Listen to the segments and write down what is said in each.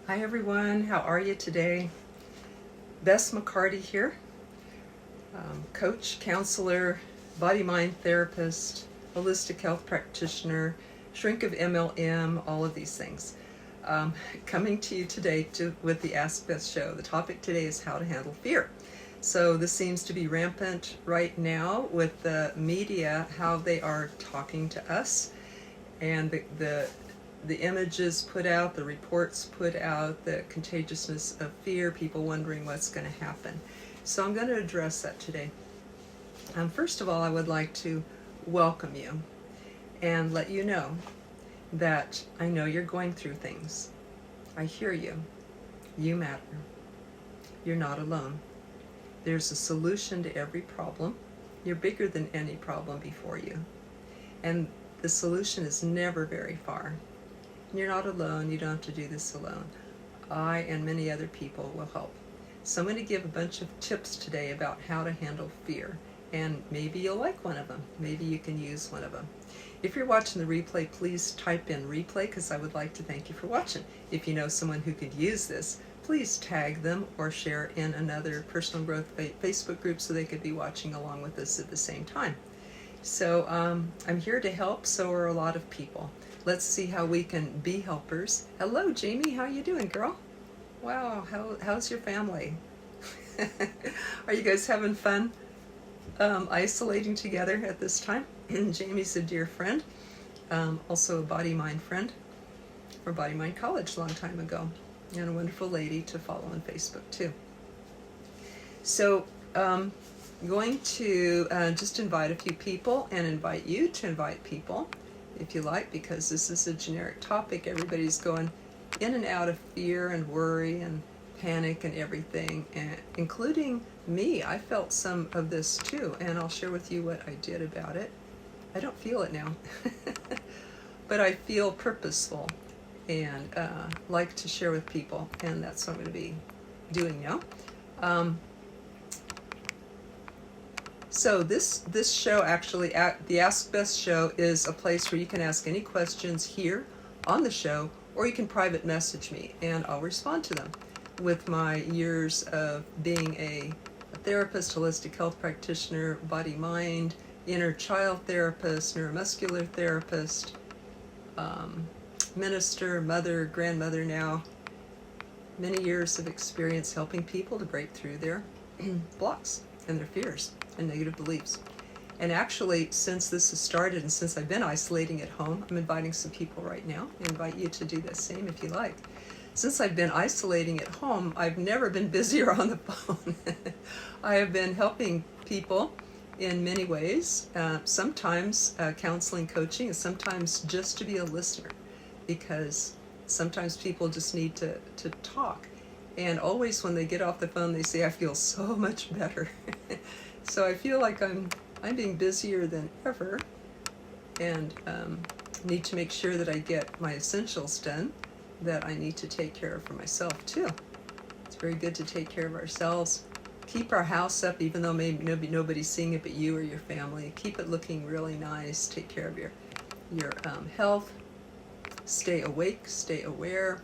Hi everyone, how are you today? Bess McCarty here, coach, counselor, body-mind therapist, holistic health practitioner, shrink of MLM, all of these things. Coming to you today with the Ask Bess show. The topic today is how to handle fear. So this seems to be rampant right now with the media, how they are talking to us, and the images put out, the reports put out, the contagiousness of fear, people wondering what's going to happen. So I'm going to address that today. First of all, I would like to welcome you and let you know that I know you're going through things. I hear you. You matter. You're not alone. There's a solution to every problem. You're bigger than any problem before you. And the solution is never very far. You're not alone. You don't have to do this alone. I and many other people will help. So I'm going to give a bunch of tips today about how to handle fear. And maybe you'll like one of them. Maybe you can use one of them. If you're watching the replay, please type in replay because I would like to thank you for watching. If you know someone who could use this, please tag them or share in another personal growth Facebook group so they could be watching along with us at the same time. So I'm here to help, so are a lot of people. Let's see how we can be helpers. Hello, Jamie. How you doing, girl? Wow, how's your family? Are you guys having fun isolating together at this time? And Jamie's a dear friend, also a body-mind friend for Body-Mind College a long time ago, and a wonderful lady to follow on Facebook too. So going to just invite a few people and invite you to invite people if you like, because this is a generic topic. Everybody's going in and out of fear and worry and panic and everything, and including me. I felt some of this too, and I'll share with you what I did about it. I don't feel it now, but I feel purposeful and like to share with people, and that's what I'm going to be doing now. So this show, actually, the Ask Bess show, is a place where you can ask any questions here on the show, or you can private message me, and I'll respond to them. With my years of being a therapist, holistic health practitioner, body-mind, inner child therapist, neuromuscular therapist, minister, mother, grandmother now, many years of experience helping people to break through their blocks and their fears and negative beliefs. And actually, since this has started and since I've been isolating at home, I'm inviting some people right now. I invite you to do the same if you like. Since I've been isolating at home, I've never been busier on the phone. I have been helping people in many ways, sometimes counseling, coaching, and sometimes just to be a listener, because sometimes people just need to talk. And always when they get off the phone, they say, I feel so much better. So I feel like I'm being busier than ever, and need to make sure that I get my essentials done that I need to take care of for myself too. It's very good to take care of ourselves. Keep our house up, even though maybe nobody's seeing it but you or your family. Keep it looking really nice. Take care of your health. Stay awake, stay aware.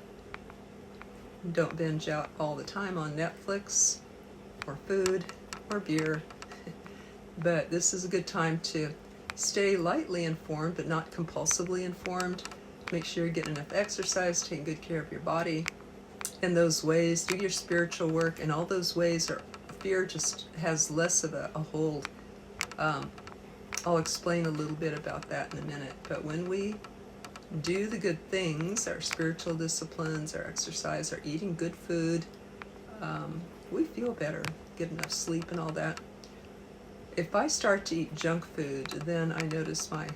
Don't binge out all the time on Netflix or food or beer. But this is a good time to stay lightly informed but not compulsively informed. Make sure you get enough exercise, take good care of your body. In those ways, do your spiritual work. In all those ways, fear just has less of a hold. I'll explain a little bit about that in a minute. But when we do the good things, our spiritual disciplines, our exercise, our eating good food, we feel better, get enough sleep and all that. If I start to eat junk food, then I notice my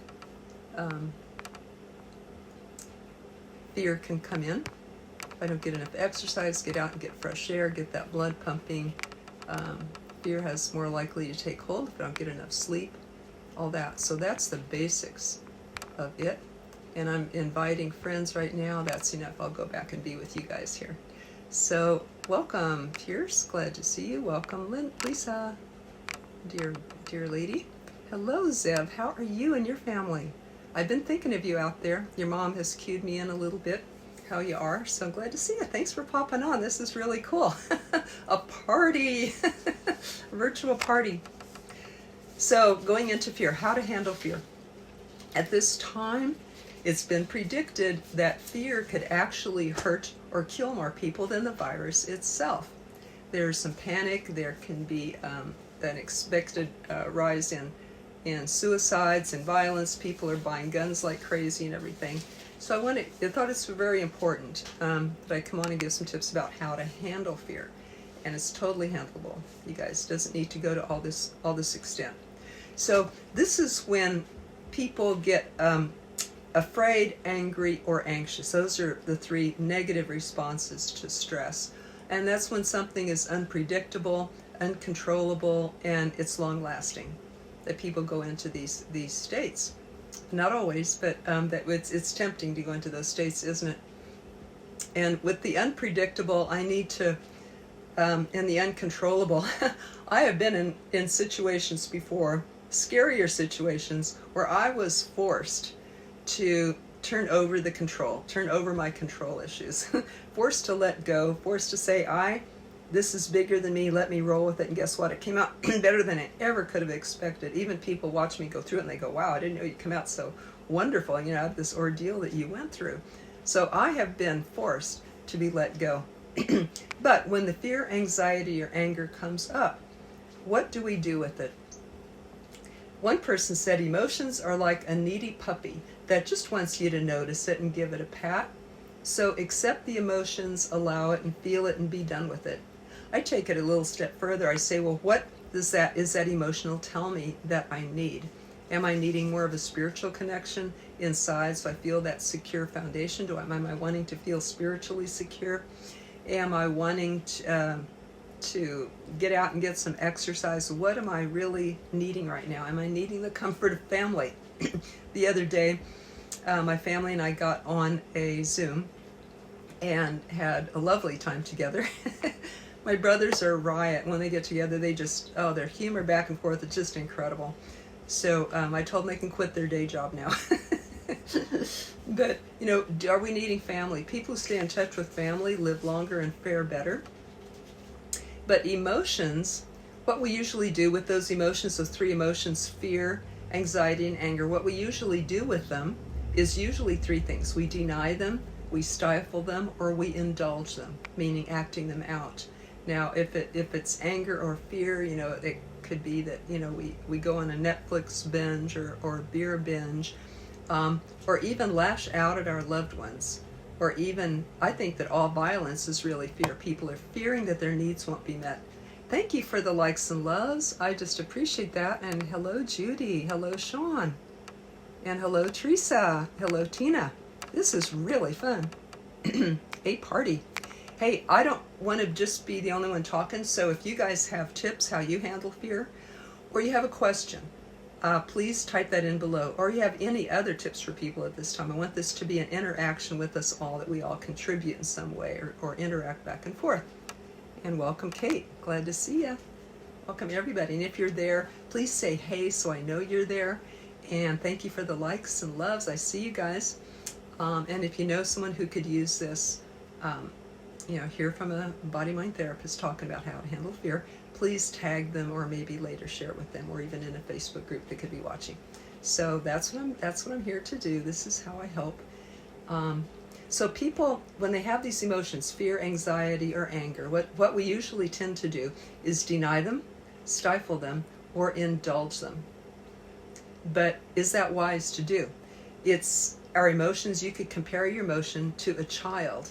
fear can come in. If I don't get enough exercise, get out and get fresh air, get that blood pumping, fear has more likely to take hold if I don't get enough sleep, all that. So that's the basics of it. And I'm inviting friends right now. That's enough. I'll go back and be with you guys here. So welcome, Pierce. Glad to see you. Welcome, Lisa, dear lady. Hello, Zev. How are you and your family? I've been thinking of you out there. Your mom has cued me in a little bit. how you are. So glad to see you. Thanks for popping on. This is really cool. A party, a virtual party. So going into fear, how to handle fear. At this time, it's been predicted that fear could actually hurt or kill more people than the virus itself. There's some panic. There can be an expected rise in suicides and violence. People are buying guns like crazy and everything. So I thought it's very important that I come on and give some tips about how to handle fear. And it's totally handleable, you guys. It doesn't need to go to all this extent. So this is when people get afraid, angry, or anxious. Those are the three negative responses to stress. And that's when something is unpredictable, uncontrollable, and it's long-lasting, that people go into these states. Not always, but it's tempting to go into those states, isn't it? And with the unpredictable, I need to, and the uncontrollable, I have been in situations before, scarier situations, where I was forced to turn over my control issues, forced to let go, forced to say, this is bigger than me, let me roll with it. And guess what? It came out better than I ever could have expected. Even people watch me go through it and they go, wow, I didn't know you'd come out so wonderful, this ordeal that you went through. So I have been forced to be let go. But when the fear, anxiety, or anger comes up, what do we do with it? One person said emotions are like a needy puppy that just wants you to notice it and give it a pat. So accept the emotions, allow it, and feel it, and be done with it. I take it a little step further. I say, well, what is that emotional tell me that I need? Am I needing more of a spiritual connection inside so I feel that secure foundation? Am I wanting to feel spiritually secure? Am I wanting to get out and get some exercise? What am I really needing right now? Am I needing the comfort of family? The other day, my family and I got on a Zoom and had a lovely time together. My brothers are a riot. When they get together, they just, their humor back and forth is just incredible. So I told them they can quit their day job now. But, are we needing family? People who stay in touch with family live longer and fare better. But emotions, what we usually do with those emotions, those three emotions, fear, anxiety, and anger, what we usually do with them is usually three things. We deny them, we stifle them, or we indulge them, meaning acting them out. Now, if it's anger or fear, it could be that, we go on a Netflix binge or beer binge, or even lash out at our loved ones. Or even, I think that all violence is really fear. People are fearing that their needs won't be met. Thank you for the likes and loves. I just appreciate that. And hello, Judy. Hello, Sean. And hello, Teresa. Hello, Tina. This is really fun. A party. Hey, I don't want to just be the only one talking, so if you guys have tips how you handle fear, or you have a question, please type that in below. Or you have any other tips for people at this time. I want this to be an interaction with us all, that we all contribute in some way or interact back and forth. And welcome, Kate. Glad to see you. Welcome, everybody. And if you're there, please say hey so I know you're there. And thank you for the likes and loves. I see you guys. And if you know someone who could use this, hear from a body-mind therapist talking about how to handle fear, please tag them, or maybe later share it with them, or even in a Facebook group that could be watching. So that's what I'm here to do. This is how I help. So people, when they have these emotions, fear, anxiety, or anger, what we usually tend to do is deny them, stifle them, or indulge them. But is that wise to do? It's our emotions. You could compare your emotion to a child.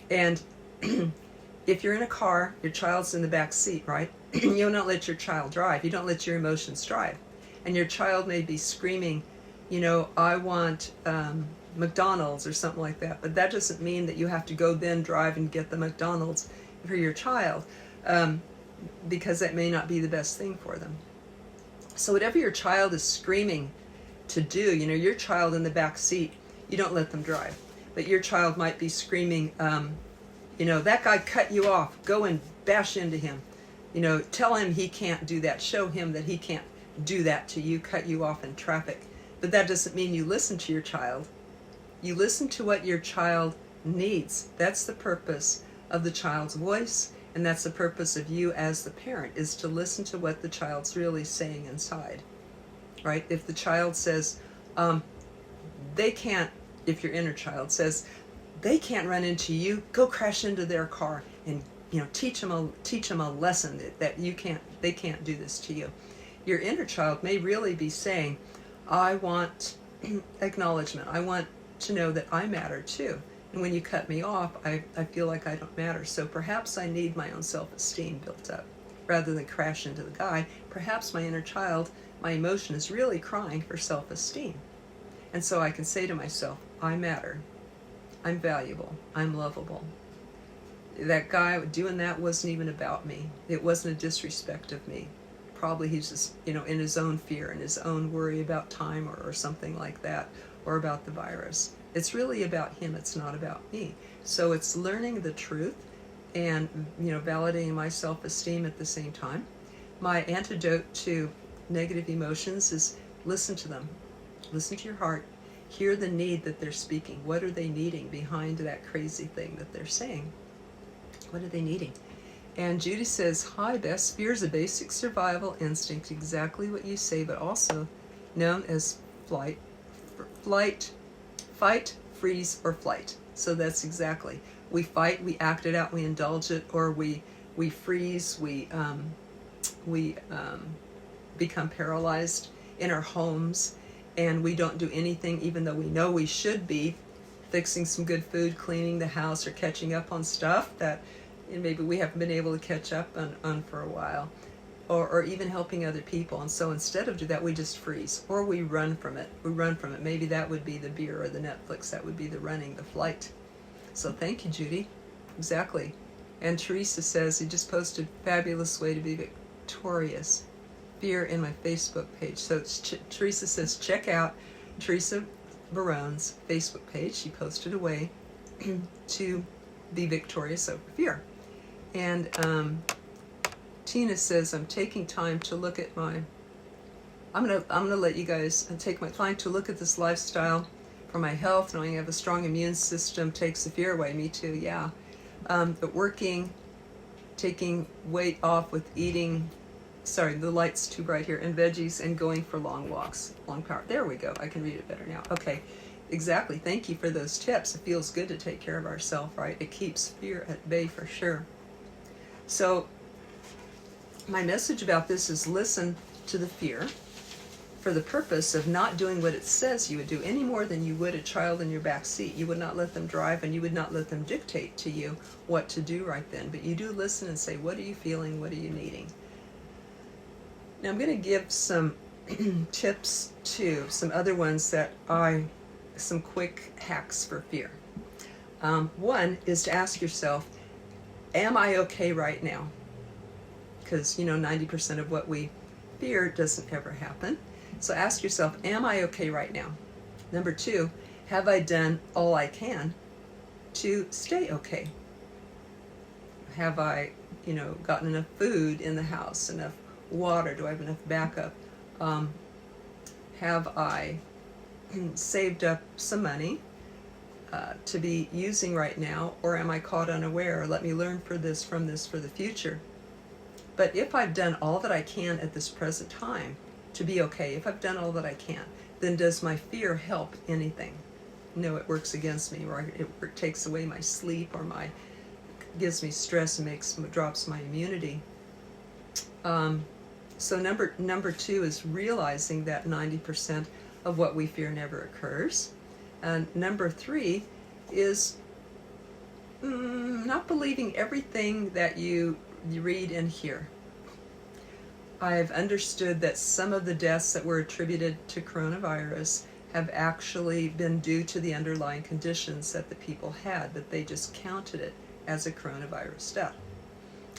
And if you're in a car, your child's in the back seat, right? You don't let your child drive. You don't let your emotions drive. And your child may be screaming, I want McDonald's or something like that. But that doesn't mean that you have to go then drive and get the McDonald's for your child, because that may not be the best thing for them. So whatever your child is screaming to do, your child in the back seat, you don't let them drive. But your child might be screaming, that guy cut you off. Go and bash into him. Tell him he can't do that. Show him that he can't do that to you, cut you off in traffic. But that doesn't mean you listen to your child. You listen to what your child needs. That's the purpose of the child's voice, and that's the purpose of you as the parent, is to listen to what the child's really saying inside, right? If the child says, they can't, if your inner child says, they can't run into you, go crash into their car and teach them a lesson that they can't do this to you. Your inner child may really be saying, I want acknowledgement. I want to know that I matter too. And when you cut me off, I feel like I don't matter. So perhaps I need my own self-esteem built up. Rather than crash into the guy, perhaps my inner child, my emotion is really crying for self-esteem. And so I can say to myself, I matter. I'm valuable. I'm lovable. That guy doing that wasn't even about me. It wasn't a disrespect of me. Probably he's just, in his own fear and his own worry about time or something like that, or about the virus. It's really about him. It's not about me. So it's learning the truth and, validating my self-esteem at the same time. My antidote to negative emotions is listen to them. Listen to your heart. Hear the need that they're speaking. What are they needing behind that crazy thing that they're saying? What are they needing? And Judy says, hi, Bess. Fear is a basic survival instinct, exactly what you say, but also known as fight, freeze, or flight. So that's exactly. We fight, we act it out, we indulge it, or we freeze, we become paralyzed in our homes, and we don't do anything even though we know we should be fixing some good food, cleaning the house, or catching up on stuff that maybe we haven't been able to catch up on for a while, or even helping other people. And so instead of do that, we just freeze, or we run from it. Maybe that would be the beer or the Netflix. That would be the running, the flight. So thank you, Judy. Exactly. And Teresa says, you just posted fabulous way to be victorious. Fear in my Facebook page. So Teresa says, check out Teresa Barone's Facebook page. She posted a way to be victorious over fear. And Tina says, I'm taking time to look at my, I'm gonna let you guys take my time to look at this lifestyle for my health. Knowing I have a strong immune system takes the fear away. Me too, yeah. But working, taking weight off with eating, sorry, the light's too bright here, and veggies, and going for long walks. Long power. There we go. I can read it better now. Okay. Exactly. Thank you for those tips. It feels good to take care of ourselves, right? It keeps fear at bay for sure. So my message about this is listen to the fear for the purpose of not doing what it says you would do any more than you would a child in your back seat. You would not let them drive, and you would not let them dictate to you what to do right then. But you do listen and say, what are you feeling? What are you needing? Now I'm going to give some tips too, some other ones that some quick hacks for fear. One is to ask yourself, am I okay right now? Because 90% of what we fear doesn't ever happen. So ask yourself, am I okay right now? Number two, have I done all I can to stay okay? Have I gotten enough food in the house, enough water? Do I have enough backup? Have I saved up some money to be using right now, or am I caught unaware? Let me learn from this for the future. But if I've done all that I can at this present time to be okay, if I've done all that I can, then does my fear help anything? No, it works against me, or it takes away my sleep, or gives me stress and drops my immunity. So number two is realizing that 90% of what we fear never occurs. And number three is not believing everything that you read and hear. I've understood that some of the deaths that were attributed to coronavirus have actually been due to the underlying conditions that the people had, that they just counted it as a coronavirus death.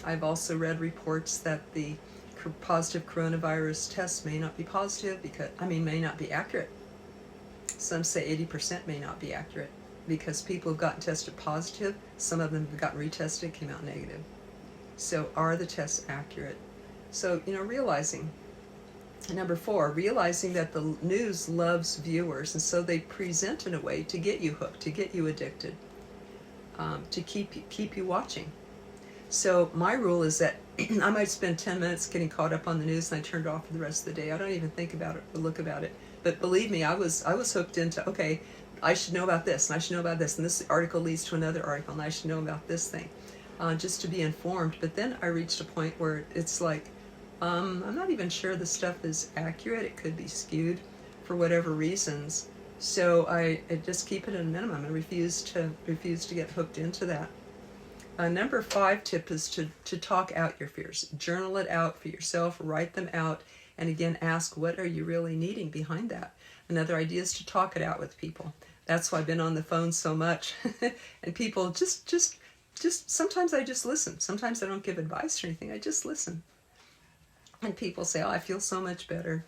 I've also read reports that the positive coronavirus test may not be positive may not be accurate. Some say 80% may not be accurate because people have gotten tested positive. Some of them have gotten retested, came out negative. So are the tests accurate? So, realizing Number 4, realizing that the news loves viewers, and so they present in a way to get you hooked, to get you addicted, to keep you watching. So my rule is that I might spend 10 minutes getting caught up on the news, and I turn it off for the rest of the day. I don't even think about it or look about it. But believe me, I was hooked into, okay, I should know about this, and I should know about this, and this article leads to another article, and I should know about this thing, just to be informed. But then I reached a point where it's like, I'm not even sure the stuff is accurate. It could be skewed for whatever reasons. So I just keep it at a minimum. I refuse to get hooked into that. Number 5 tip is to talk out your fears. Journal it out for yourself. Write them out. And again, ask, what are you really needing behind that? Another idea is to talk it out with people. That's why I've been on the phone so much. And people just sometimes I just listen. Sometimes I don't give advice or anything. I just listen. And people say, oh, I feel so much better.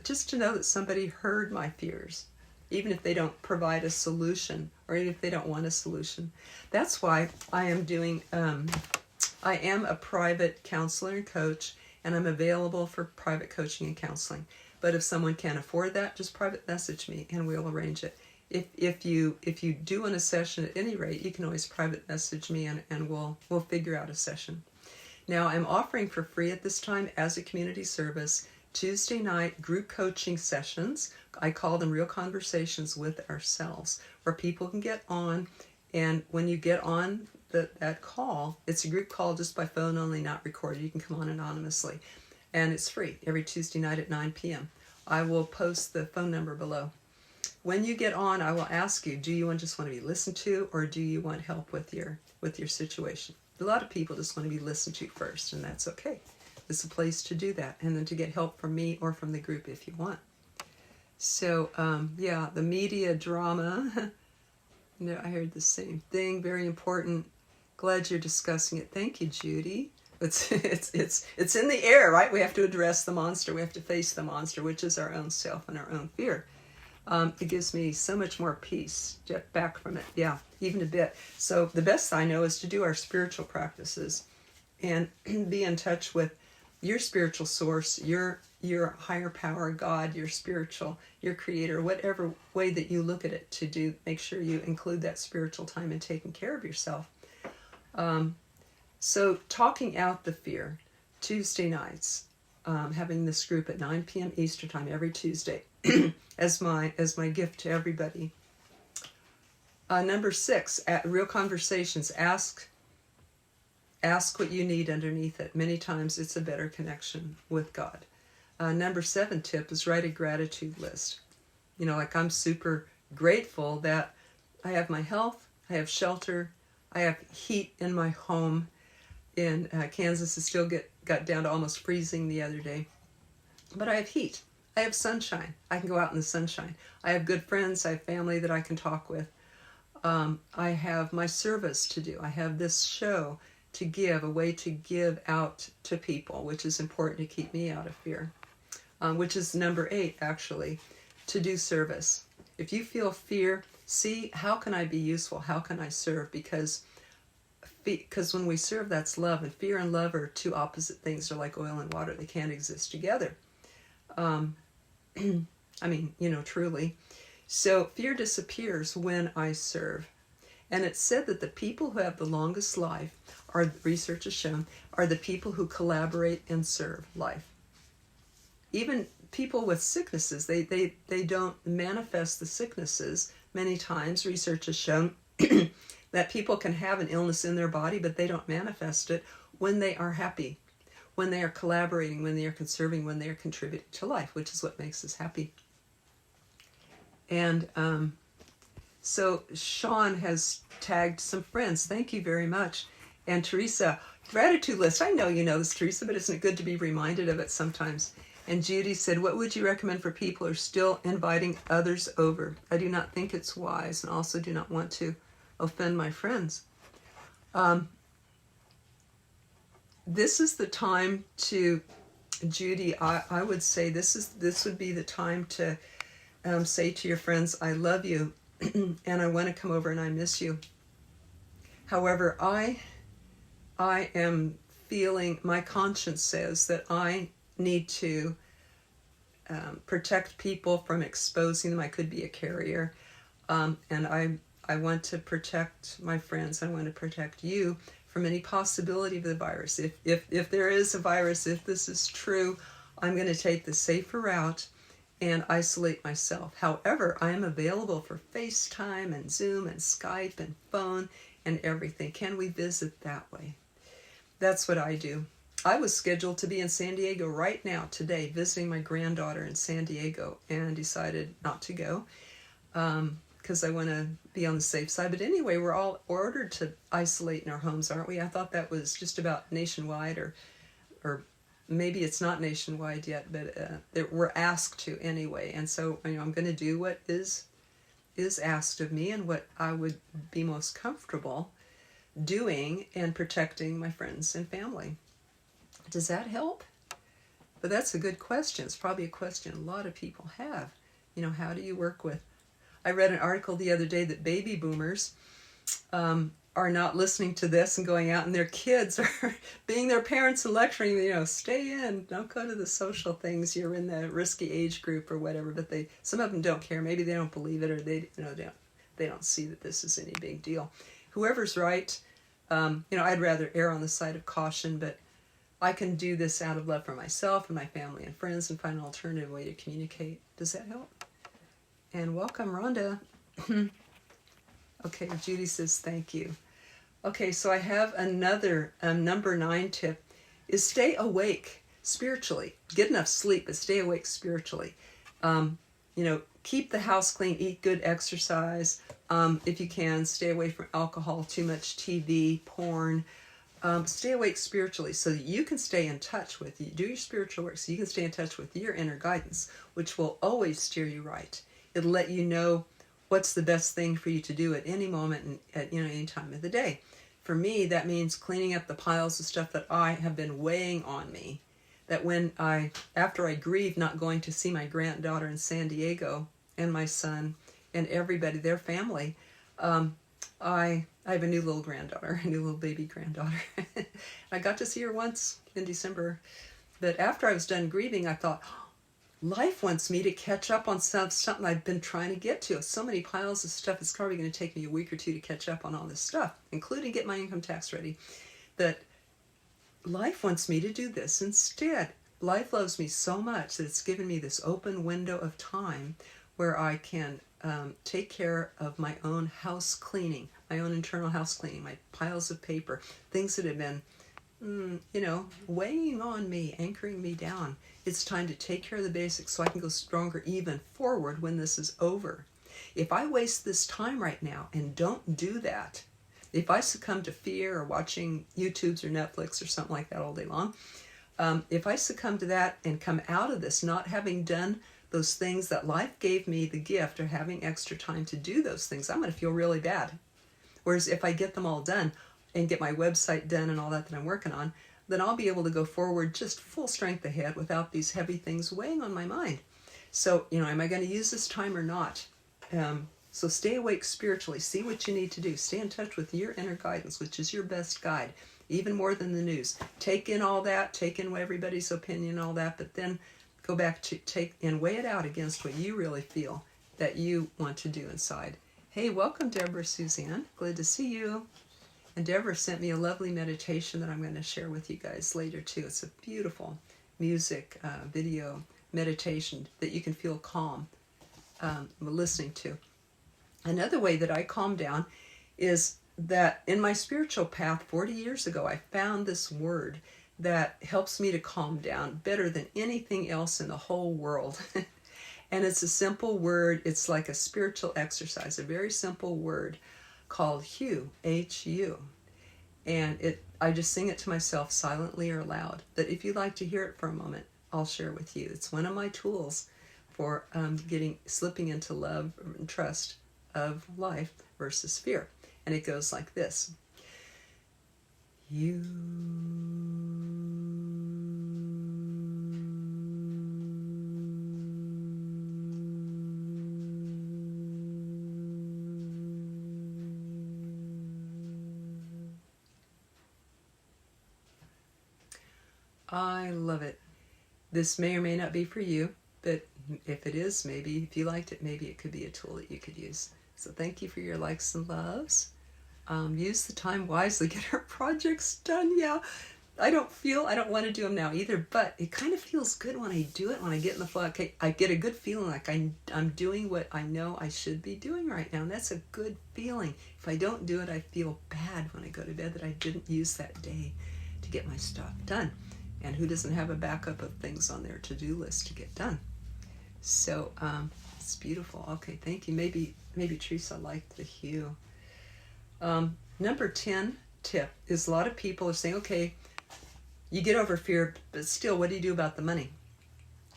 Just to know that somebody heard my fears, even if they don't provide a solution, or even if they don't want a solution. That's why I am I am a private counselor and coach, and I'm available for private coaching and counseling. But if someone can't afford that, just private message me and we'll arrange it. If you do want a session at any rate, you can always private message me and we'll figure out a session. Now, I'm offering for free at this time as a community service Tuesday night group coaching sessions. I call them Real Conversations with Ourselves, where people can get on, and when you get on that call, it's a group call just by phone only, not recorded. You can come on anonymously, and it's free every Tuesday night at 9 p.m. I will post the phone number below. When you get on, I will ask you, do you just want to be listened to, or do you want help with your situation? A lot of people just want to be listened to first, and that's okay. It's a place to do that, and then to get help from me or from the group if you want. So, the media drama. I heard the same thing. Very important. Glad you're discussing it. Thank you, Judy. It's in the air, right? We have to address the monster. We have to face the monster, which is our own self and our own fear. It gives me so much more peace. Get back from it. Yeah, even a bit. So the best I know is to do our spiritual practices and be in touch with your spiritual source, your higher power, God, your spiritual, your creator, whatever way that you look at it, make sure you include that spiritual time in taking care of yourself. So talking out the fear, Tuesday nights, having this group at 9 p.m. Eastern time every Tuesday. as my gift to everybody. Number 6, at Real Conversations, ask what you need underneath it. Many times it's a better connection with God. Number 7 tip is write a gratitude list. I'm super grateful that I have my health, I have shelter, I have heat in my home. In Kansas, it still got down to almost freezing the other day. But I have heat. I have sunshine. I can go out in the sunshine. I have good friends. I have family that I can talk with. I have my service to do. I have this show to give, a way to give out to people, which is important to keep me out of fear. Which is number 8, actually, to do service. If you feel fear, see, how can I be useful? How can I serve? Because when we serve, that's love. And fear and love are two opposite things. They're like oil and water. They can't exist together. Truly. So fear disappears when I serve. And it's said that the people who have the longest life, research has shown, are the people who collaborate and serve life. Even people with sicknesses, they don't manifest the sicknesses. Many times, research has shown that people can have an illness in their body, but they don't manifest it when they are happy, when they are collaborating, when they are conserving, when they are contributing to life, which is what makes us happy. And so Sean has tagged some friends. Thank you very much. And Teresa, gratitude list. I know you know this, Teresa, but isn't it good to be reminded of it sometimes? And Judy said, what would you recommend for people who are still inviting others over? I do not think it's wise, and also do not want to offend my friends. This is the time to, Judy, I would say this would be the time to say to your friends, I love you, and I want to come over and I miss you. However, I am feeling, my conscience says that I need to protect people from exposing them. I could be a carrier. And I want to protect my friends. I want to protect you from any possibility of the virus. If there is a virus, if this is true, I'm going to take the safer route and isolate myself. However, I am available for FaceTime and Zoom and Skype and phone and everything. Can we visit that way? That's what I do. I was scheduled to be in San Diego right now, today, visiting my granddaughter in San Diego, and decided not to go because I want to be on the safe side. But anyway, we're all ordered to isolate in our homes, aren't we? I thought that was just about nationwide, or maybe it's not nationwide yet, but we're asked to anyway. And so I'm going to do what is asked of me and what I would be most comfortable doing and protecting my friends and family. Does that help? But that's a good question. It's probably a question a lot of people have. How do you work with? I read an article the other day that baby boomers are not listening to this and going out, and their kids are being their parents and lecturing, stay in, don't go to the social things, you're in the risky age group or whatever. But some of them don't care. Maybe they don't believe it, or they don't see that this is any big deal. Whoever's right, I'd rather err on the side of caution, but I can do this out of love for myself and my family and friends and find an alternative way to communicate. Does that help? And welcome, Rhonda. Okay, Judy says thank you. Okay, so I have another number 9 tip is stay awake spiritually. Get enough sleep, but stay awake spiritually. Keep the house clean, eat good, exercise. If you can, stay away from alcohol, too much TV, porn. Stay awake spiritually so that you can stay in touch with you. Do your spiritual work so you can stay in touch with your inner guidance, which will always steer you right. It'll let you know what's the best thing for you to do at any moment and at any time of the day. For me, that means cleaning up the piles of stuff that I have been weighing on me. That after I grieve not going to see my granddaughter in San Diego and my son and everybody, their family, I have a new little granddaughter, a new little baby granddaughter. I got to see her once in December. But after I was done grieving, I thought, life wants me to catch up on something I've been trying to get to. So many piles of stuff. It's probably going to take me a week or two to catch up on all this stuff, including get my income tax ready. But life wants me to do this instead. Life loves me so much that it's given me this open window of time where I can take care of my own house cleaning, my own internal house cleaning, my piles of paper, things that have been, weighing on me, anchoring me down. It's time to take care of the basics so I can go stronger even forward when this is over. If I waste this time right now and don't do that, if I succumb to fear or watching YouTubes or Netflix or something like that all day long, if I succumb to that and come out of this not having done those things that life gave me the gift of having extra time to do those things, I'm going to feel really bad. Whereas if I get them all done and get my website done and all that I'm working on, then I'll be able to go forward just full strength ahead without these heavy things weighing on my mind. So, am I going to use this time or not? So stay awake spiritually. See what you need to do. Stay in touch with your inner guidance, which is your best guide, even more than the news. Take in all that, take in everybody's opinion and all that, but then go back to take and weigh it out against what you really feel that you want to do inside. Hey, welcome, Deborah Suzanne. Glad to see you. And Deborah sent me a lovely meditation that I'm going to share with you guys later, too. It's a beautiful music, video meditation that you can feel calm listening to. Another way that I calm down is that in my spiritual path 40 years ago, I found this word that helps me to calm down better than anything else in the whole world. And it's a simple word. It's like a spiritual exercise, a very simple word called HU, H-U. And I just sing it to myself silently or loud. But if you'd like to hear it for a moment, I'll share it with you. It's one of my tools for slipping into love and trust of life versus fear. And it goes like this. You. I love it. This may or may not be for you, But if it is, maybe if you liked it, maybe it could be a tool that you could use. So thank you for your likes and loves. Use the time wisely. Get our projects done. Yeah, I don't want to do them now either, but it kind of feels good when I do it, when I get in the flow. Okay, I get a good feeling like I'm doing what I know I should be doing right now, and that's a good feeling. If I don't do it, I feel bad when I go to bed that I didn't use that day to get my stuff done. And who doesn't have a backup of things on their to-do list to get done? So it's beautiful. Okay, thank you. Maybe Teresa liked the hue. Number 10 tip is a lot of people are saying, okay, you get over fear, but still, what do you do about the money?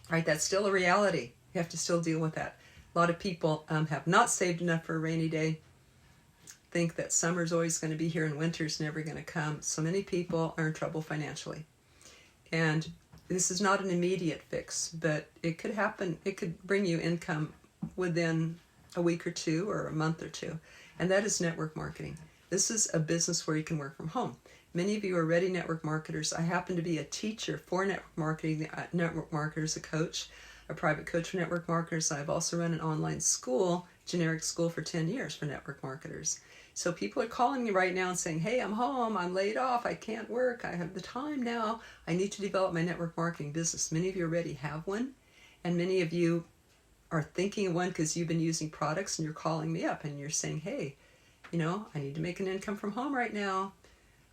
Right? That's still a reality. You have to still deal with that. A lot of people have not saved enough for a rainy day, think that summer's always going to be here and winter's never going to come. So many people are in trouble financially. And this is not an immediate fix, but it could happen. It could bring you income within a week or two or a month or two. And that is network marketing. This is a business where you can work from home. Many of you are ready network marketers. I happen to be a teacher for network marketing, network marketers, a coach, a private coach for network marketers. I've also run an online school, generic school for 10 years for network marketers. So people are calling me right now and saying, hey, I'm home, I'm laid off, I can't work, I have the time now, I need to develop my network marketing business. Many of you already have one, and many of you are thinking of one because you've been using products and you're calling me up and you're saying, hey, I need to make an income from home right now.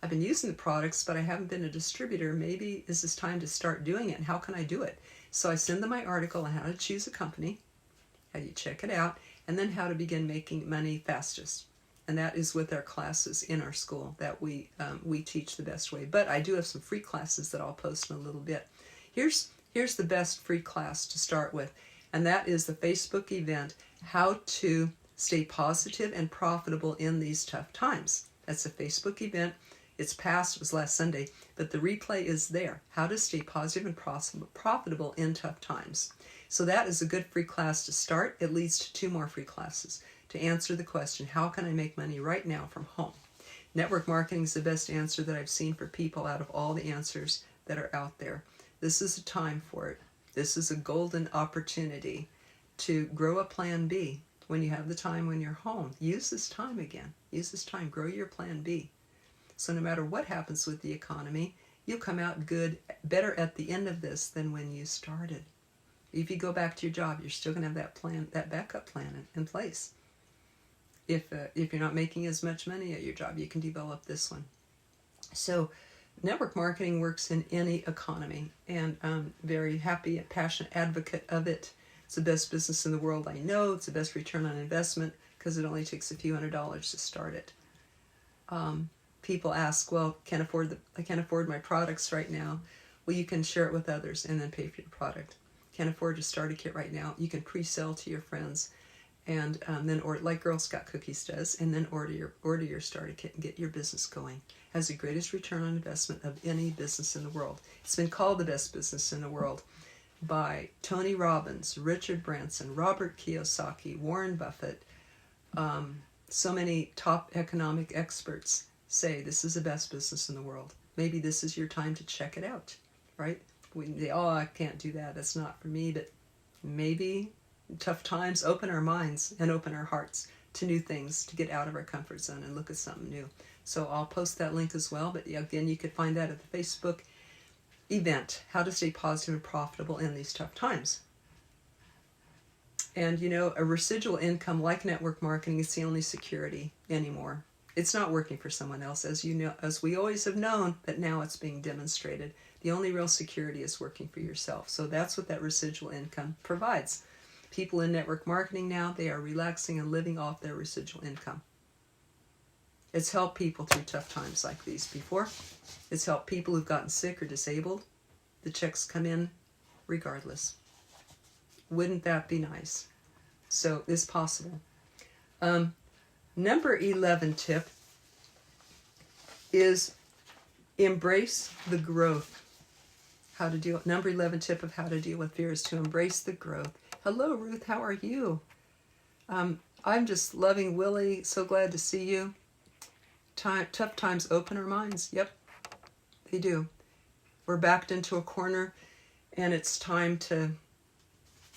I've been using the products, but I haven't been a distributor. Maybe is this time to start doing it, and how can I do it? So I send them my article on how to choose a company, how you check it out, and then how to begin making money fastest. And that is with our classes in our school that we teach the best way. But I do have some free classes that I'll post in a little bit. Here's the best free class to start with, and that is the Facebook event, How to Stay Positive and Profitable in These Tough Times. That's a Facebook event. It's past, it was last Sunday, but the replay is there. How to Stay Positive and Profitable in Tough Times. So that is a good free class to start. It leads to 2 more free classes to answer the question, how can I make money right now from home? Network marketing is the best answer that I've seen for people out of all the answers that are out there. This is a time for it. This is a golden opportunity to grow a plan B when you have the time when you're home. Use this time again. Use this time. Grow your plan B. So no matter what happens with the economy, you'll come out good, better at the end of this than when you started. If you go back to your job, you're still going to have that plan, that backup plan in place. If you're not making as much money at your job, you can develop this one. So network marketing works in any economy, and I'm very happy and passionate advocate of it. It's the best business in the world, I know. It's the best return on investment because it only takes a few $100s to start it. People ask, well, I can't afford my products right now. Well, you can share it with others and then pay for your product. Can't afford to start a kit right now. You can pre-sell to your friends, and then order, like Girl Scout Cookies does, and then order your starter kit and get your business going. Has the greatest return on investment of any business in the world. It's been called the best business in the world by Tony Robbins, Richard Branson, Robert Kiyosaki, Warren Buffett. So many top economic experts say this is the best business in the world. Maybe this is your time to check it out, right? We say, oh, I can't do that. That's not for me. But maybe tough times open our minds and open our hearts to new things, to get out of our comfort zone and look at something new. So I'll post that link as well. But again, you could find that at the Facebook event, How to Stay Positive and Profitable in These Tough Times. And a residual income like network marketing is the only security anymore. It's not working for someone else, as we always have known, but now it's being demonstrated. The only real security is working for yourself. So that's what that residual income provides. People in network marketing now, they are relaxing and living off their residual income. It's helped people through tough times like these before. It's helped people who've gotten sick or disabled. The checks come in regardless. Wouldn't that be nice? So it's possible. Number 11 tip is embrace the growth. Number 11 tip of how to deal with fear is to embrace the growth. Hello, Ruth. How are you? I'm just loving Willie. So glad to see you. Tough times open our minds. Yep, they do. We're backed into a corner, and it's time to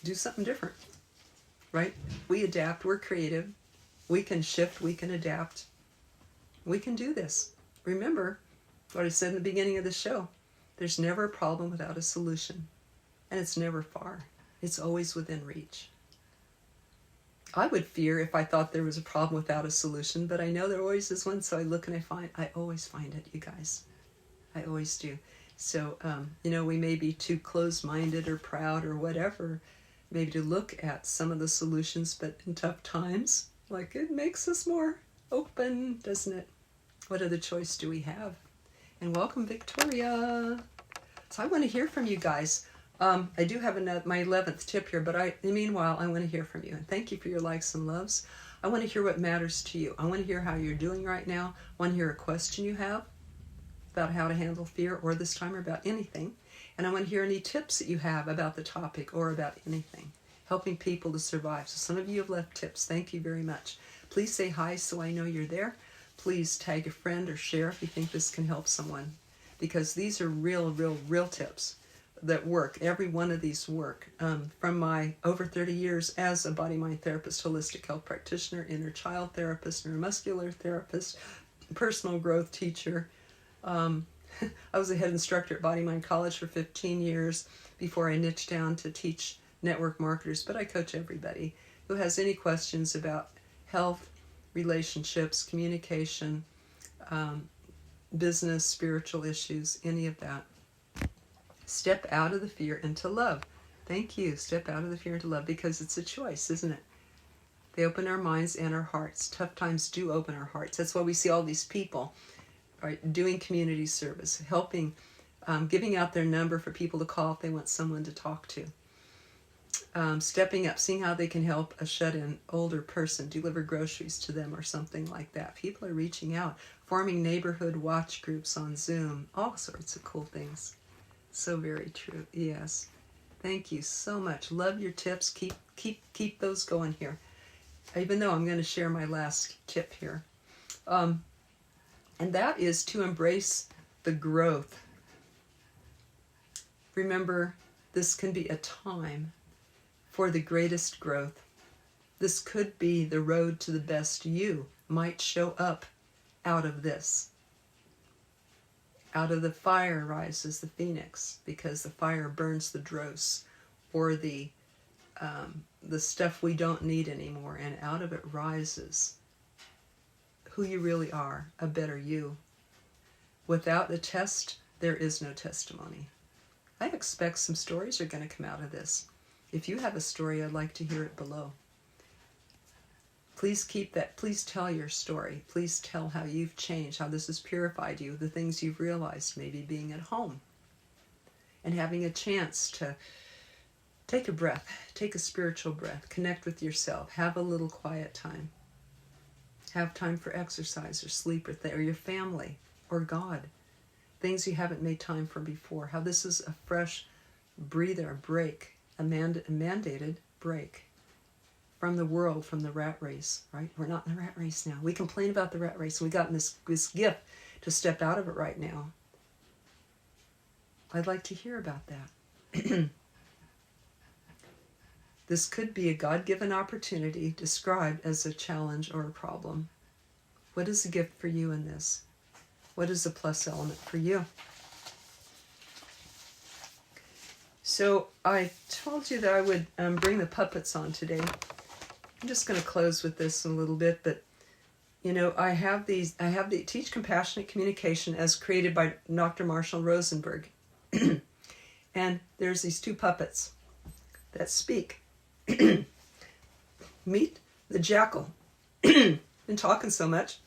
do something different, right? We adapt, we're creative, we can shift, we can adapt, we can do this. Remember what I said in the beginning of the show, there's never a problem without a solution, and it's never far, it's always within reach. I would fear if I thought there was a problem without a solution, but I know there always is one, so I look and I always find it, you guys. I always do. So, we may be too closed-minded or proud or whatever, maybe to look at some of the solutions, but in tough times, like, it makes us more open, doesn't it? What other choice do we have? And welcome, Victoria. So I want to hear from you guys. I do have my 11th tip here, but meanwhile, I want to hear from you. And thank you for your likes and loves. I want to hear what matters to you. I want to hear how you're doing right now. I want to hear a question you have about how to handle fear, or this time, or about anything. And I want to hear any tips that you have about the topic or about anything. Helping people to survive. So some of you have left tips. Thank you very much. Please say hi so I know you're there. Please tag a friend or share if you think this can help someone. Because these are real tips that work. Every one of these work. From my over 30 years as a body-mind therapist, holistic health practitioner, inner child therapist, neuromuscular therapist, personal growth teacher. I was a head instructor at Body Mind College for 15 years before I niched down to teach network marketers, but I coach everybody who has any questions about health, relationships, communication, business, spiritual issues, any of that. Step out of the fear into love. Thank you. Step out of the fear into love, because it's a choice, isn't it? They open our minds and our hearts. Tough times do open our hearts. That's why we see all these people, right, doing community service, helping, giving out their number for people to call if they want someone to talk to. Stepping up, seeing how they can help a shut-in older person, deliver groceries to them or something like that. People are reaching out, forming neighborhood watch groups on Zoom, all sorts of cool things. So very true. Yes. Thank you so much. Love your tips. Keep those going here. Even though I'm going to share my last tip here. And that is to embrace the growth. Remember, this can be a time for the greatest growth. This could be the road to the best you might show up out of this. Out of the fire rises the phoenix, because the fire burns the dross, or the stuff we don't need anymore, and out of it rises who you really are, a better you. Without a test, there is no testimony. I expect some stories are going to come out of this. If you have a story, I'd like to hear it below. Please keep that. Please tell your story. Please tell how you've changed, how this has purified you, the things you've realized, maybe being at home and having a chance to take a breath, take a spiritual breath, connect with yourself, have a little quiet time, have time for exercise or sleep or your family or God, things you haven't made time for before, how this is a fresh breather, a break, a mandated break from the world, from the rat race, right? We're not in the rat race now. We complain about the rat race. We got this gift to step out of it right now. I'd like to hear about that. This could be a God-given opportunity described as a challenge or a problem. What is the gift for you in this? What is the plus element for you? So I told you that I would bring the puppets on today. I'm just going to close with this in a little bit, but I teach compassionate communication as created by Dr. Marshall Rosenberg. And there's these two puppets that speak. Meet the jackal. Been talking so much.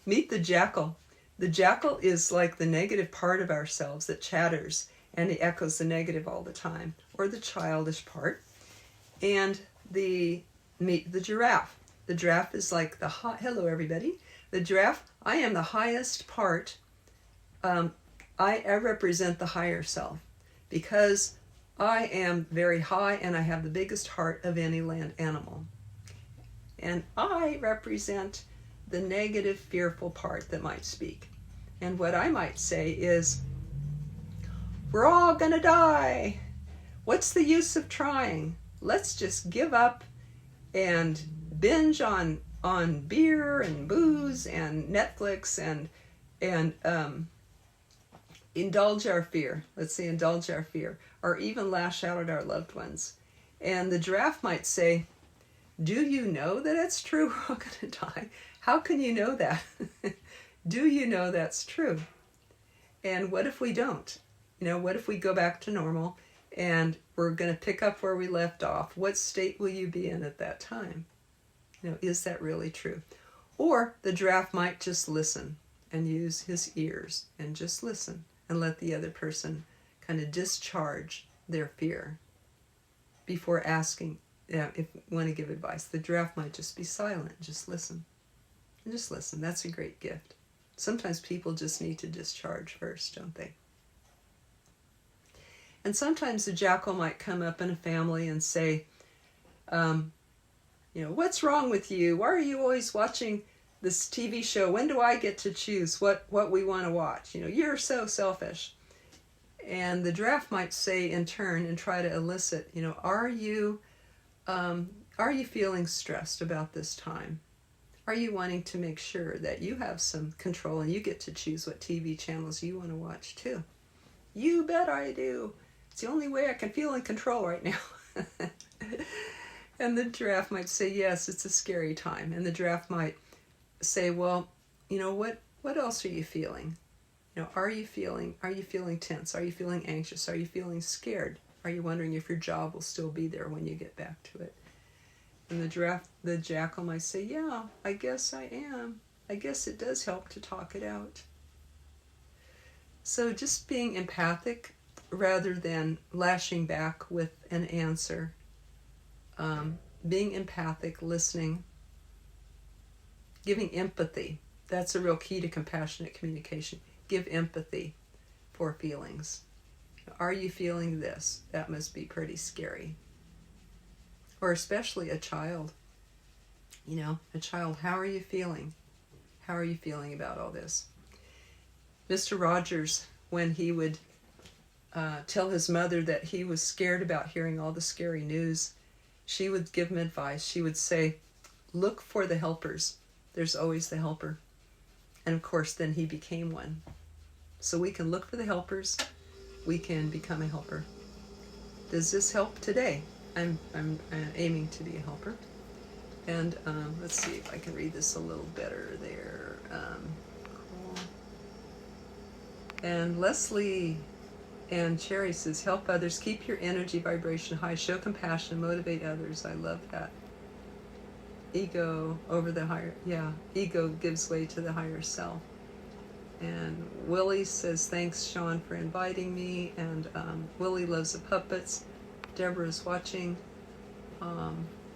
Meet the jackal. The jackal is like the negative part of ourselves that chatters and it echoes the negative all the time, or the childish part. And meet the giraffe. The giraffe is like hello everybody. The giraffe, I am the highest part. I represent the higher self because I am very high and I have the biggest heart of any land animal. And I represent the negative, fearful part that might speak. And what I might say is, we're all gonna die. What's the use of trying? let's just give up and binge on beer and booze and Netflix and indulge our fear. Let's say indulge our fear, or even lash out at our loved ones. And the giraffe might say, do you know that it's true? We're all going to die. How can you know that? Do you know that's true? And what if we don't? What if we go back to normal and we're going to pick up where we left off? What state will you be in at that time? Is that really true? Or the giraffe might just listen and use his ears and just listen and let the other person kind of discharge their fear before asking if you want to give advice. The giraffe might just be silent, just listen. And just listen. That's a great gift. Sometimes people just need to discharge first, don't they? And sometimes the jackal might come up in a family and say, what's wrong with you? Why are you always watching this TV show? When do I get to choose what we want to watch? You're so selfish. And the giraffe might say in turn and try to elicit, are you feeling stressed about this time? Are you wanting to make sure that you have some control and you get to choose what TV channels you want to watch too? You bet I do. It's the only way I can feel in control right now. And the giraffe might say, yes, it's a scary time. And the giraffe might say, well, what else are you feeling? Are you feeling tense? Are you feeling anxious? Are you feeling scared? Are you wondering if your job will still be there when you get back to it? And the jackal might say, yeah, I guess I am. I guess it does help to talk it out. So just being empathic rather than lashing back with an answer. Being empathic, listening, giving empathy. That's a real key to compassionate communication. Give empathy for feelings. Are you feeling this? That must be pretty scary. Or especially a child. A child, how are you feeling? How are you feeling about all this? Mr. Rogers, when he would tell his mother that he was scared about hearing all the scary news, she would give him advice. She would say, look for the helpers. There's always the helper. And of course, then he became one. So we can look for the helpers. We can become a helper. Does this help today? I'm aiming to be a helper. And let's see if I can read this a little better there. Cool. And Leslie and Cherry says, help others, keep your energy vibration high, show compassion, motivate others. I love that. Ego over the higher, ego gives way to the higher self. And Willie says, thanks, Sean, for inviting me. And Willie loves the puppets. Deborah's watching.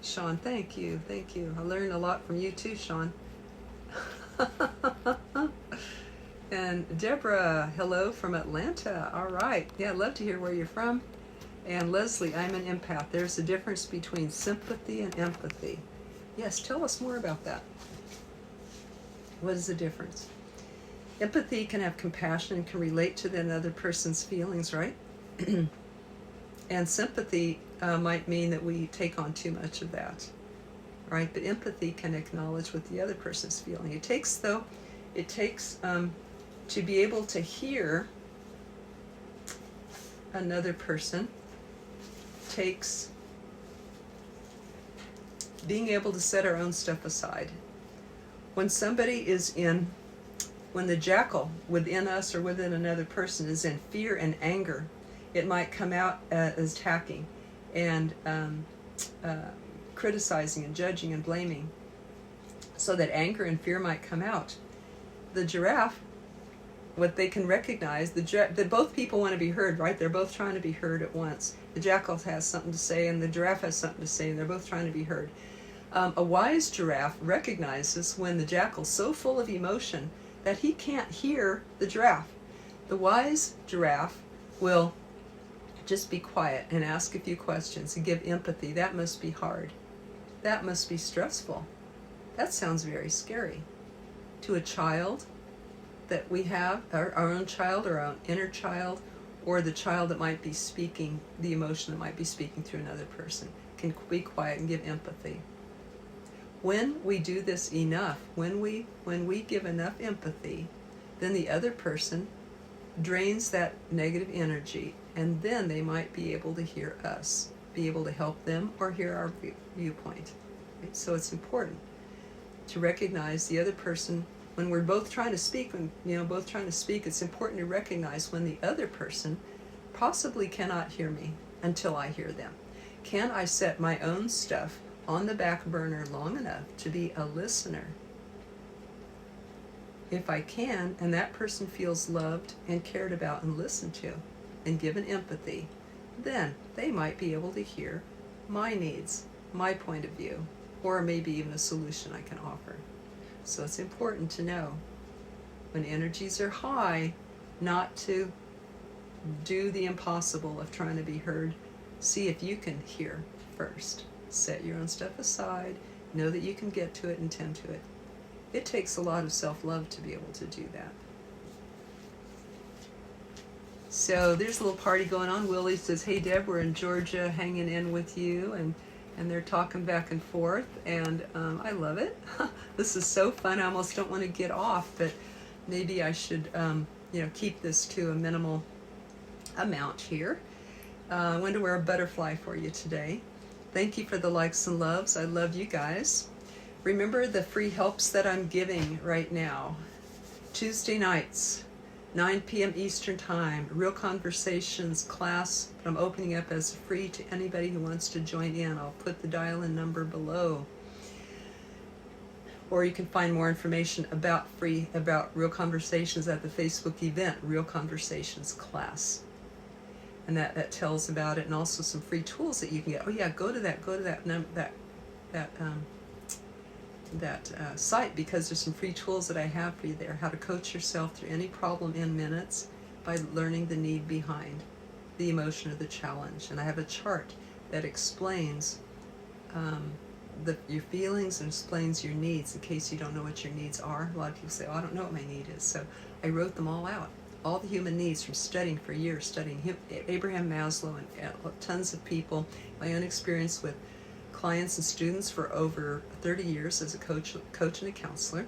Sean, thank you. I learned a lot from you too, Sean. And Deborah, hello from Atlanta. All right. Yeah, I'd love to hear where you're from. And Leslie, I'm an empath. There's a difference between sympathy and empathy. Yes, tell us more about that. What is the difference? Empathy can have compassion and can relate to another person's feelings, right? And sympathy might mean that we take on too much of that, right? But empathy can acknowledge what the other person's feeling. It takes to be able to hear another person, takes being able to set our own stuff aside. When the jackal within us or within another person is in fear and anger, it might come out as attacking and criticizing and judging and blaming. So that anger and fear might come out. The giraffe, what they can recognize, that both people want to be heard, right? They're both trying to be heard at once. The jackal has something to say and the giraffe has something to say, and they're both trying to be heard. A wise giraffe recognizes when the jackal's so full of emotion that he can't hear the giraffe. The wise giraffe will just be quiet and ask a few questions and give empathy. That must be hard. That must be stressful. That sounds very scary. To a child that we have, our own child or our own inner child, or the child that might be speaking, the emotion that might be speaking through another person. can be quiet and give empathy. When we do this enough, when we give enough empathy, then the other person drains that negative energy, and then they might be able to hear us, be able to help them or hear our viewpoint. Right? So it's important to recognize the other person when we're both trying to speak. It's important to recognize when the other person possibly cannot hear me until I hear them. Can I set my own stuff on the back burner long enough to be a listener? If I can, and that person feels loved and cared about and listened to and given empathy, then they might be able to hear my needs, my point of view, or maybe even a solution I can offer. So it's important to know when energies are high, not to do the impossible of trying to be heard. See if you can hear first. Set your own stuff aside. Know that you can get to it and tend to it. It takes a lot of self-love to be able to do that. So there's a little party going on. Willie says, hey Deb, we're in Georgia hanging in with you, and they're talking back and forth, and I love it. This is so fun. I almost don't want to get off, but maybe I should keep this to a minimal amount here. I wanted to wear a butterfly for you today. Thank you for the likes and loves. I love you guys. Remember the free helps that I'm giving right now. Tuesday nights, 9 p.m. Eastern Time, Real Conversations class that I'm opening up as free to anybody who wants to join in. I'll put the dial-in number below. Or you can find more information about Real Conversations at the Facebook event, Real Conversations class. And that tells about it, and also some free tools that you can get. Oh yeah, go to that site, because there's some free tools that I have for you there. How to coach yourself through any problem in minutes by learning the need behind the emotion or the challenge. And I have a chart that explains your feelings and explains your needs in case you don't know what your needs are. A lot of people say, oh, I don't know what my need is. So I wrote them all out. All the human needs from studying for years, studying Abraham Maslow and tons of people, my own experience with clients and students for over 30 years as a coach and a counselor.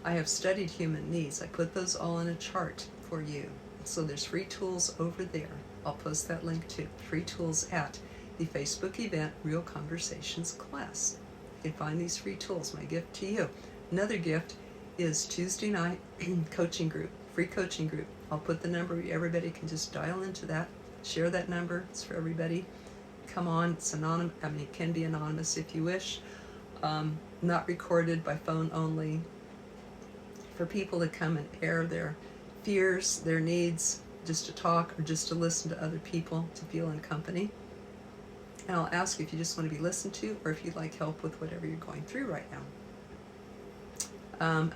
I have studied human needs. I put those all in a chart for you. So there's free tools over there. I'll post that link too. Free tools at the Facebook event, Real Conversations class. You can find these free tools, my gift to you. Another gift is Tuesday night coaching group, free coaching group. I'll put the number, everybody can just dial into that, share that number, it's for everybody. Come on, it's anonymous, it can be anonymous if you wish, not recorded, by phone only, for people to come and air their fears, their needs, just to talk or just to listen to other people, to feel in company. And I'll ask you if you just want to be listened to or if you'd like help with whatever you're going through right now.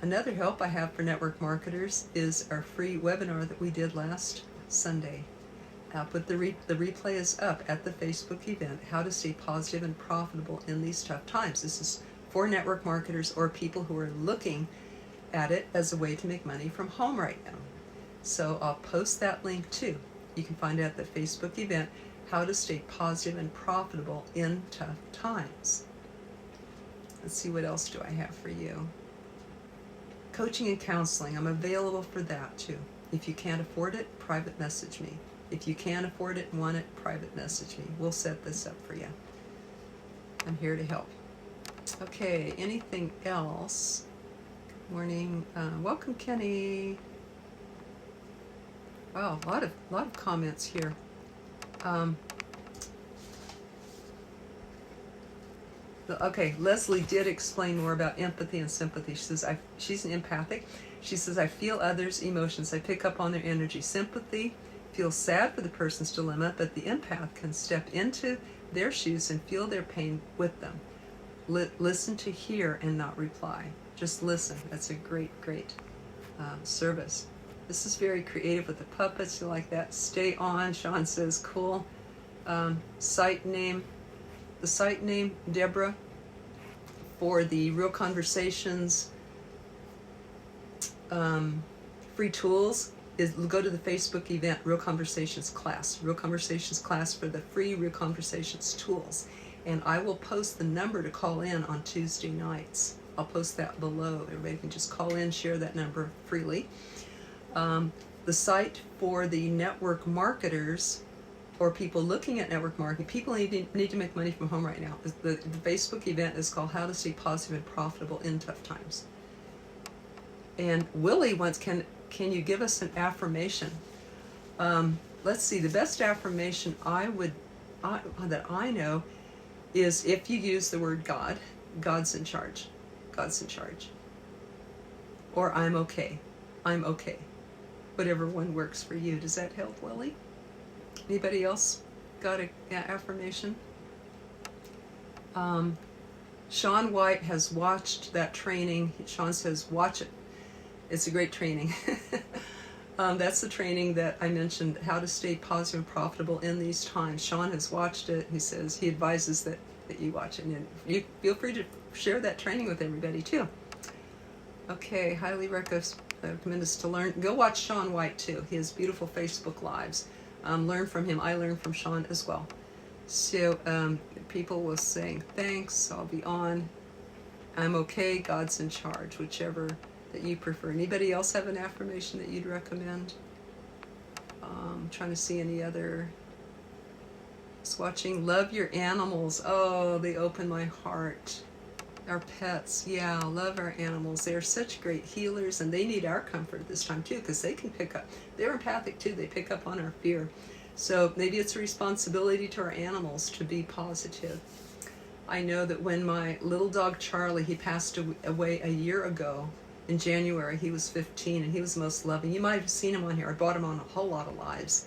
Another help I have for network marketers is our free webinar that we did last Sunday. I'll put the replay is up at the Facebook event, How to Stay Positive and Profitable in These Tough Times. This is for network marketers or people who are looking at it as a way to make money from home right now. So I'll post that link too. You can find it at the Facebook event, How to Stay Positive and Profitable in Tough Times. Let's see, what else do I have for you? Coaching and counseling, I'm available for that too. If you can't afford it, private message me. If you can afford it and want it, private message me. We'll set this up for you. I'm here to help. Okay, anything else? Good morning. Welcome, Kenny. Wow, a lot of comments here. Okay, Leslie did explain more about empathy and sympathy. She says she's an empathic. She says, I feel others' emotions. I pick up on their energy. Sympathy feels sad for the person's dilemma, but the empath can step into their shoes and feel their pain with them. Listen to hear and not reply. Just listen. That's a great service. This is very creative with the puppets. You like that? Stay on, Sean says, cool. Site name. The site name, Deborah, for the Real Conversations free tools is go to the Facebook event, Real Conversations class. Real Conversations class for the free Real Conversations tools. And I will post the number to call in on Tuesday nights. I'll post that below. Everybody can just call in, share that number freely. The site for the network marketers or people looking at network marketing, people need to make money from home right now. The Facebook event is called How to Stay Positive and Profitable in Tough Times. And Willie wants, can you give us an affirmation? Let's see, the best affirmation that I know is if you use the word God, God's in charge. God's in charge. Or I'm okay. I'm okay. Whatever one works for you. Does that help, Willie? Anybody else got an affirmation? Sean White has watched that training. Sean says, watch it. It's a great training. That's the training that I mentioned, how to stay positive and profitable in these times. Sean has watched it. He says, he advises that you watch it. And you feel free to share that training with everybody too. Okay, highly recommend us to learn. Go watch Sean White too. He has beautiful Facebook Lives. Learn from him. I learned from Sean as well. So people will saying, thanks, I'll be on. I'm okay, God's in charge, whichever that you prefer. Anybody else have an affirmation that you'd recommend? I'm trying to see any other. Just watching. Love your animals. Oh, they open my heart. Our pets. Yeah, love our animals. They are such great healers, and they need our comfort at this time too, because they can pick up. They're empathic too. They pick up on our fear. So maybe it's a responsibility to our animals to be positive. I know that when my little dog Charlie, he passed away a year ago. In January, he was 15, and he was the most loving. You might have seen him on here. I brought him on a whole lot of lives.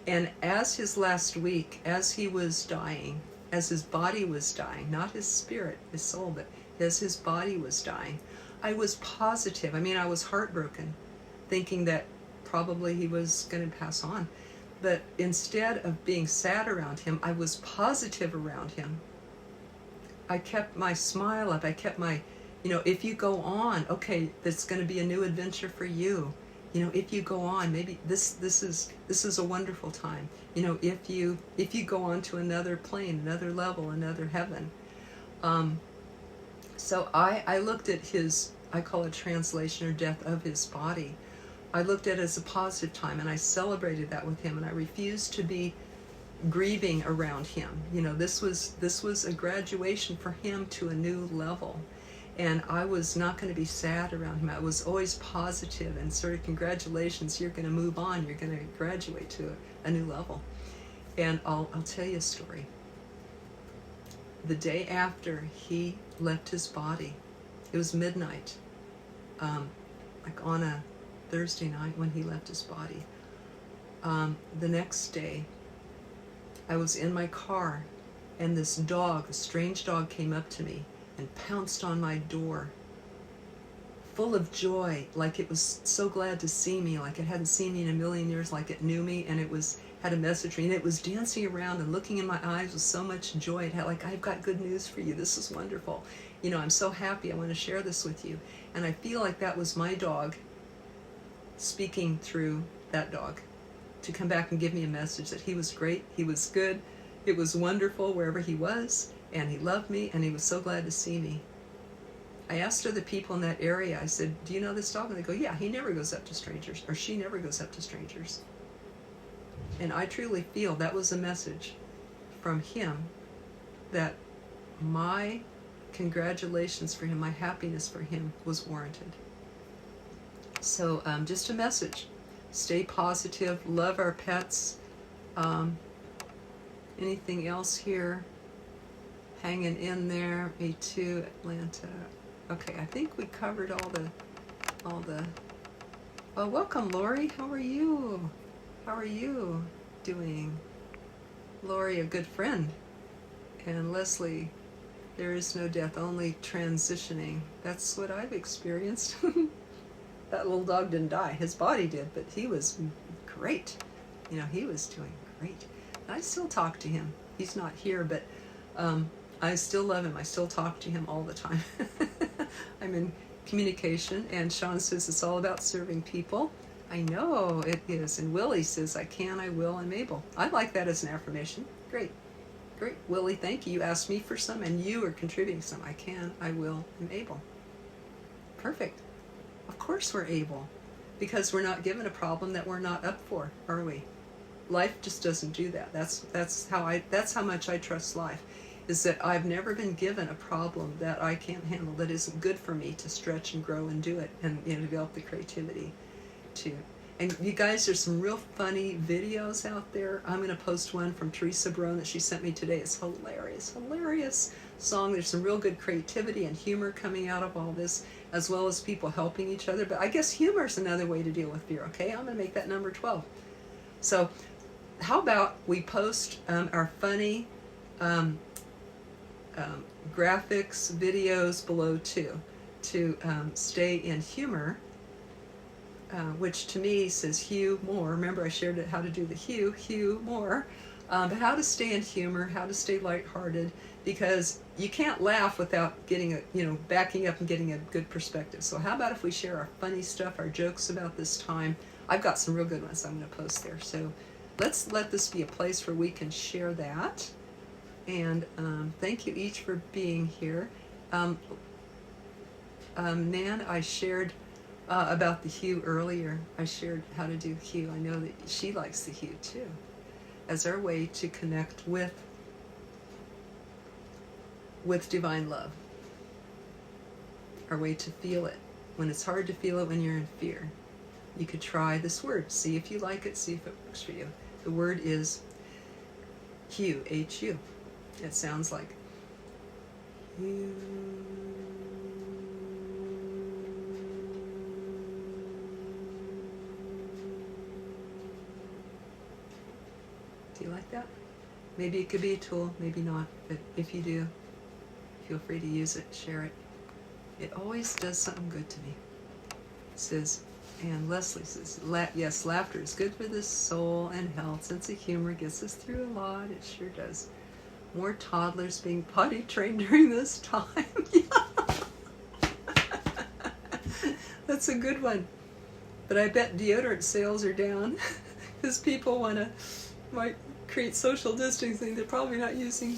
And as his last week, as he was dying, as his body was dying, not his spirit, his soul, but as his body was dying, I was positive. I mean, I was heartbroken, thinking that probably he was going to pass on. But instead of being sad around him, I was positive around him. I kept my smile up. I kept my, if you go on, okay, there's going to be a new adventure for you. If you go on, maybe this is a wonderful time. If you go on to another plane, another level, another heaven. So I looked at his, I call it translation or death of his body. I looked at it as a positive time, and I celebrated that with him, and I refused to be grieving around him. This was a graduation for him to a new level. And I was not going to be sad around him. I was always positive and sort of, congratulations, you're going to move on. You're going to graduate to a new level. And I'll tell you a story. The day after he left his body, it was midnight, like on a Thursday night when he left his body. The next day, I was in my car, and this dog, a strange dog, came up to me and pounced on my door, full of joy, like it was so glad to see me, like it hadn't seen me in a million years, like it knew me, and it had a message for me, and it was dancing around and looking in my eyes with so much joy. It had like, I've got good news for you. This is wonderful. I'm so happy. I want to share this with you. And I feel like that was my dog speaking through that dog to come back and give me a message that he was great, he was good, it was wonderful wherever he was, and he loved me, and he was so glad to see me. I asked other people in that area, I said, do you know this dog? And they go, yeah, he never goes up to strangers, or she never goes up to strangers. And I truly feel that was a message from him that my congratulations for him, my happiness for him was warranted. So just a message. Stay positive, love our pets. Anything else here? Hanging in there. Me too, Atlanta. Okay, I think we covered all the. Oh, welcome, Lori. How are you? How are you doing? Lori, a good friend. And Leslie, there is no death, only transitioning. That's what I've experienced. That little dog didn't die. His body did, but he was great. He was doing great. And I still talk to him. He's not here, but I still love him. I still talk to him all the time. I'm in communication, and Sean says it's all about serving people. I know it is. And Willie says, I can, I will, I'm able. I like that as an affirmation. Great. Great, Willie, thank you. You asked me for some and you are contributing some. I can, I will, I'm able. Perfect. Of course we're able, because we're not given a problem that we're not up for, are we? Life just doesn't do that. That's how much I trust life, is that I've never been given a problem that I can't handle, that isn't good for me to stretch and grow and do it, and develop the creativity to. And you guys, there's some real funny videos out there. I'm going to post one from Teresa Brown that she sent me today. It's hilarious song. There's some real good creativity and humor coming out of all this, as well as people helping each other. But I guess humor is another way to deal with fear. Okay, I'm going to make that number 12. So how about we post our funny graphics, videos below too, to stay in humor, which to me says Hugh More. Remember I shared how to do the Hugh More, but how to stay in humor, how to stay lighthearted, because you can't laugh without getting backing up and getting a good perspective. So how about if we share our funny stuff, our jokes about this time? I've got some real good ones I'm going to post there. So let's let this be a place where we can share that. And thank you each for being here. Nan, I shared about the hue earlier. I shared how to do hue. I know that she likes the hue too, as our way to connect with divine love. Our way to feel it. When it's hard to feel it when you're in fear, you could try this word. See if you like it, see if it works for you. The word is hue, H-U. It sounds like hue. Do you like that? Maybe it could be a tool, maybe not, but if you do, feel free to use it, share it. It always does something good to me. It says, and Leslie says, yes, laughter is good for the soul and health. Sense of humor gets us through a lot. It sure does. More toddlers being potty trained during this time. That's a good one. But I bet deodorant sales are down because people might create social distancing. They're probably not using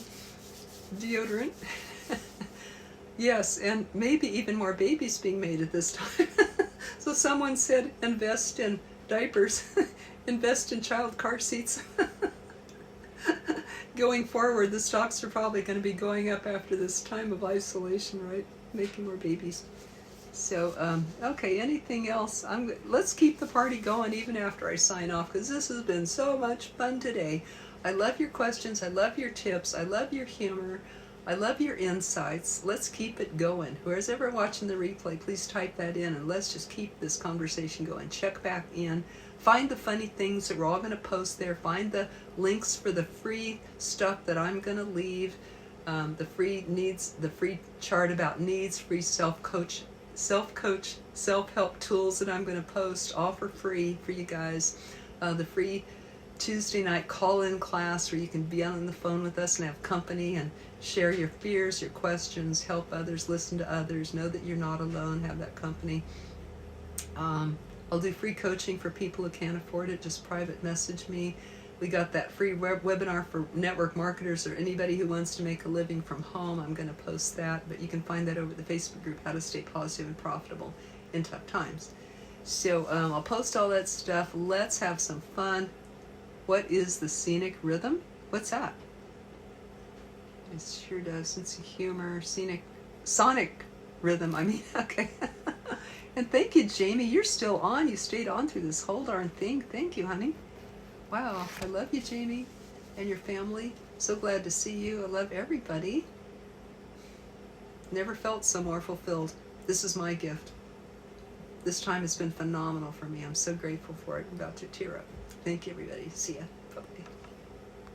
deodorant. Yes, and maybe even more babies being made at this time. So someone said, invest in diapers, invest in child car seats. Going forward, the stocks are probably going to be going up after this time of isolation, right? Making more babies. So, okay, anything else? Let's keep the party going even after I sign off, because this has been so much fun today. I love your questions. I love your tips. I love your humor. I love your insights. Let's keep it going. Whoever's ever watching the replay, please type that in, and let's just keep this conversation going. Check back in. Find the funny things that we're all going to post there. Find the links for the free stuff that I'm going to leave. The free chart about needs, free self-help tools that I'm going to post, all for free for you guys. The free Tuesday night call-in class where you can be on the phone with us and have company and share your fears, your questions, help others, listen to others, know that you're not alone, have that company. I'll do free coaching for people who can't afford it. Just private message me. We got that free webinar for network marketers or anybody who wants to make a living from home. I'm going to post that, but you can find that over the Facebook group, How to Stay Positive and Profitable in Tough Times. So I'll post all that stuff. Let's have some fun. What is the scenic rhythm? What's that? It sure does. Sense of humor, sonic rhythm. I mean, okay. And thank you, Jamie. You're still on. You stayed on through this whole darn thing. Thank you, honey. Wow. I love you, Jamie, and your family. So glad to see you. I love everybody. Never felt so more fulfilled. This is my gift. This time has been phenomenal for me. I'm so grateful for it. I'm about to tear up. Thank you, everybody. See ya.